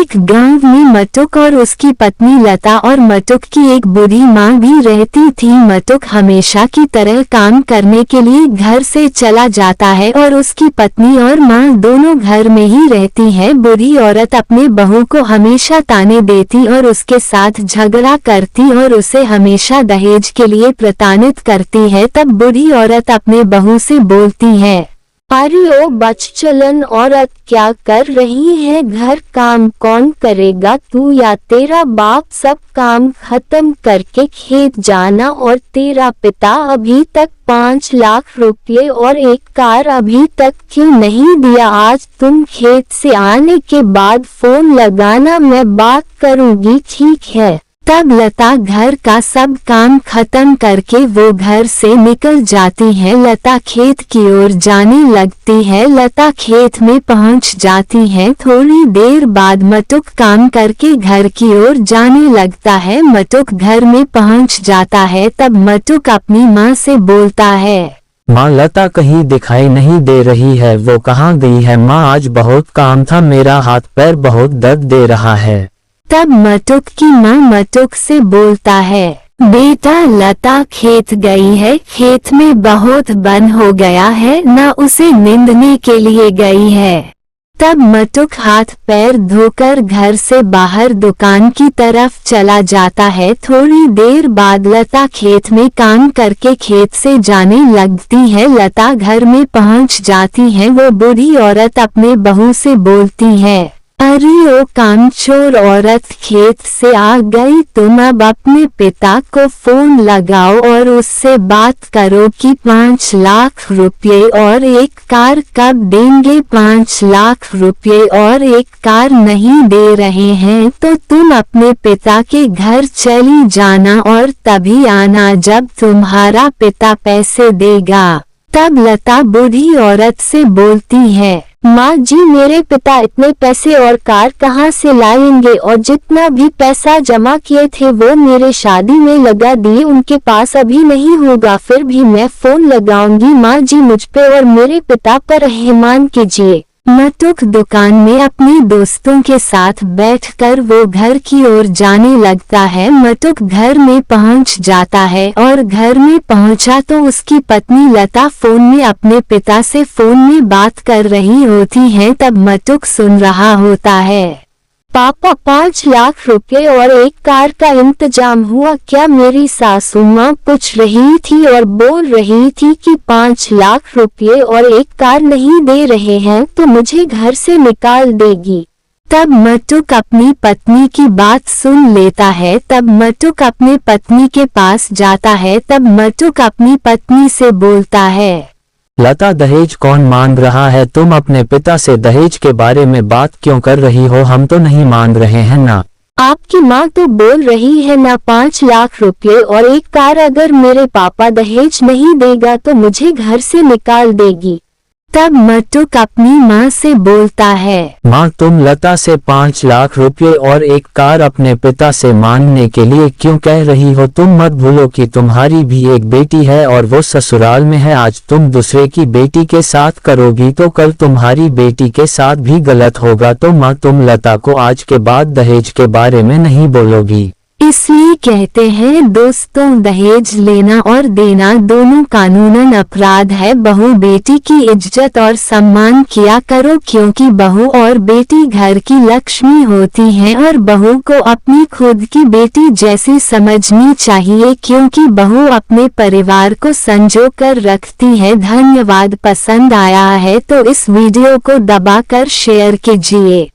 एक गांव में मटुक और उसकी पत्नी लता और मटुक की एक बुरी माँ भी रहती थी। मटुक हमेशा की तरह काम करने के लिए घर से चला जाता है और उसकी पत्नी और माँ दोनों घर में ही रहती है। बुरी औरत अपने बहू को हमेशा ताने देती और उसके साथ झगड़ा करती और उसे हमेशा दहेज के लिए प्रताड़ित करती है। तब बुरी औरत अपने बहू से बोलती है, अरे ओ बचचलन औरत, क्या कर रही है? घर काम कौन करेगा? तू या तेरा बाप? सब काम खत्म करके खेत जाना। और तेरा पिता अभी तक 5 लाख रुपए और एक कार अभी तक क्यों नहीं दिया? आज तुम खेत से आने के बाद फोन लगाना, मैं बात करूंगी, ठीक है? तब लता घर का सब काम खत्म करके वो घर से निकल जाती है। लता खेत की ओर जाने लगती है। लता खेत में पहुंच जाती है। थोड़ी देर बाद मटुक काम करके घर की ओर जाने लगता है। मटुक घर में पहुंच जाता है। तब मटुक अपनी माँ से बोलता है, माँ, लता कहीं दिखाई नहीं दे रही है, वो कहाँ गई है? माँ, आज बहुत काम था, मेरा हाथ पैर बहुत दर्द दे रहा है। तब मटुक की माँ मटुक से बोलता है, बेटा, लता खेत गई है, खेत में बहुत बन हो गया है, ना उसे नींदने के लिए गई है। तब मटुक हाथ पैर धोकर घर से बाहर दुकान की तरफ चला जाता है। थोड़ी देर बाद लता खेत में काम करके खेत से जाने लगती है। लता घर में पहुंच जाती है। वो बूढ़ी औरत अपने बहू से बोलती है, अरे ओ कामचोर औरत, खेत से आ गई, तुम अब अपने पिता को फोन लगाओ और उससे बात करो कि 5 लाख रुपए और एक कार कब देंगे। 5 लाख रुपए और एक कार नहीं दे रहे हैं तो तुम अपने पिता के घर चली जाना और तभी आना जब तुम्हारा पिता पैसे देगा। तब लता बूढ़ी औरत से बोलती है, माँ जी, मेरे पिता इतने पैसे और कार कहाँ से लाएंगे? और जितना भी पैसा जमा किए थे वो मेरे शादी में लगा दिए, उनके पास अभी नहीं होगा। फिर भी मैं फोन लगाऊंगी। माँ जी, मुझ पे और मेरे पिता पर रहमान कीजिए। मटुक दुकान में अपने दोस्तों के साथ बैठकर वो घर की ओर जाने लगता है। मटुक घर में पहुंच जाता है और घर में पहुंचा तो उसकी पत्नी लता फोन में अपने पिता से फोन में बात कर रही होती है। तब मटुक सुन रहा होता है, पापा, 5 लाख रुपए और एक कार का इंतजाम हुआ क्या? मेरी सासू माँ पूछ रही थी और बोल रही थी कि 5 लाख रुपए और एक कार नहीं दे रहे हैं तो मुझे घर से निकाल देगी। तब मटुक अपनी पत्नी की बात सुन लेता है। तब मटुक अपने पत्नी के पास जाता है। तब मटुक अपनी पत्नी से बोलता है, लता, दहेज कौन मांग रहा है? तुम अपने पिता से दहेज के बारे में बात क्यों कर रही हो? हम तो नहीं मांग रहे हैं ना। आपकी माँ तो बोल रही है ना 5 लाख रुपए और एक कार, अगर मेरे पापा दहेज नहीं देगा तो मुझे घर से निकाल देगी। तब मटुक अपनी माँ से बोलता है, माँ, तुम लता से 5 लाख रुपए और एक कार अपने पिता से मांगने के लिए क्यों कह रही हो? तुम मत भूलो कि तुम्हारी भी एक बेटी है और वो ससुराल में है। आज तुम दूसरे की बेटी के साथ करोगी तो कल तुम्हारी बेटी के साथ भी गलत होगा। तो माँ, तुम लता को आज के बाद दहेज के बारे में नहीं बोलोगी। इसलिए कहते हैं दोस्तों, दहेज लेना और देना दोनों कानूनन अपराध है। बहू बेटी की इज्जत और सम्मान किया करो, क्योंकि बहू और बेटी घर की लक्ष्मी होती हैं और बहू को अपनी खुद की बेटी जैसी समझनी चाहिए, क्योंकि बहू अपने परिवार को संजो कर रखती है। धन्यवाद। पसंद आया है तो इस वीडियो को दबाकर शेयर कीजिए।